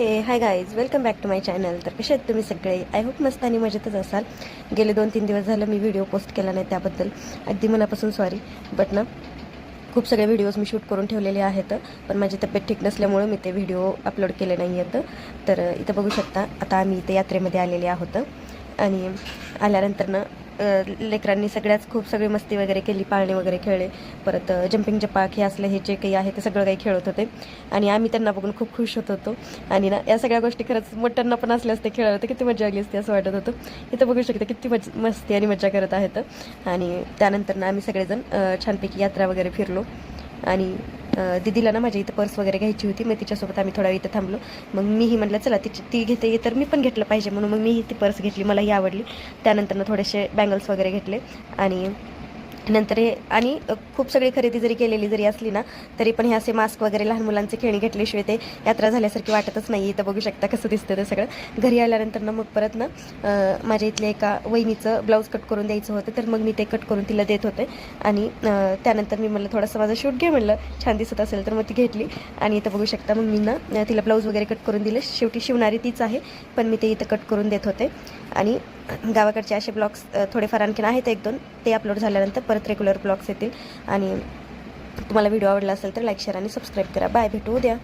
High guys, welcome back to my channel. तर कसे आहेत तुम्ही सगळे? आय होप मस्त आणि मजेतच असाल. गेले 2-3 दिवस झालं मी व्हिडिओ पोस्ट केला नाही, त्याबद्दल अगदी मनापासून सॉरी. बट ना खूप सगळे व्हिडिओज मी शूट करून ठेवलेले आहेत, पण माझी तब्येत ठीक नसल्यामुळे मी ते व्हिडिओ अपलोड केले नाही आहेत. तर इथं बघू शकता, आता आम्ही इथे यात्रेमध्ये आलेले आहोत आणि आल्यानंतर ना लेकरांनी सगळ्याच खूप सगळी मस्ती वगैरे केली, पाळणे वगैरे खेळले, परत जंपिंग जपाक हे असलं हे जे काही आहे ते सगळं काही खेळत होते आणि आम्ही त्यांना बघून खूप खुश होत होतो. आणि ना या सगळ्या गोष्टी खरंच मोठ्यांना पण असल्या असते खेळायला तर किती मजा आली असते असं वाटत होतं. इथं बघू शकता किती मस्ती आणि मजा करत आहेत. आणि त्यानंतर ना आम्ही सगळेजण छानपैकी यात्रा वगैरे फिरलो आणि दीदीला ना माझ्या इथं पर्स वगैरे घ्यायची होती. मग तिच्यासोबत आम्ही थोडा वेळ इथं थांबलो. मग मीही म्हटलं चला ती घेते तर मी पण घेतलं पाहिजे, म्हणून मग मीही ती पर्स घेतली, मलाही आवडली. त्यानंतर ना थोडेसे बँगल्स वगैरे घेतले आणि नंतर हे आणि खूप सगळी खरेदी जरी केलेली जरी असली ना तरी पण हे असे मास्क वगैरे लहान मुलांचे खेळणी घेतल्याशिवाय ते यात्रा झाल्यासारखी वाटतच नाही. इथं बघू शकता कसं दिसतं ते सगळं. घरी आल्यानंतर ना मग परत ना माझ्या इथल्या एका वहिनीचं ब्लाऊज कट करून द्यायचं होतं, तर मग मी ते कट करून तिला देत होते. आणि त्यानंतर मी म्हणलं थोडंसं माझं शूट घे, म्हणलं छान दिसत असेल तर मग ती घेतली. आणि इथं बघू शकता मग मी ना तिला ब्लाऊज वगैरे कट करून दिलं. शेवटी शिवणारी तीच आहे, पण मी ते इथं कट करून देत होते. आणि गावाकडचे असे ब्लॉग्स थोडेफार आणखीन आहेत 1-2, ते अपलोड झाल्यानंतर परत रेग्युलर ब्लॉग्स येतील. आणि तुम्हाला व्हिडिओ आवडला असेल तर लाईक, शेअर आणि सबस्क्राईब करा. बाय, भेटू उद्या.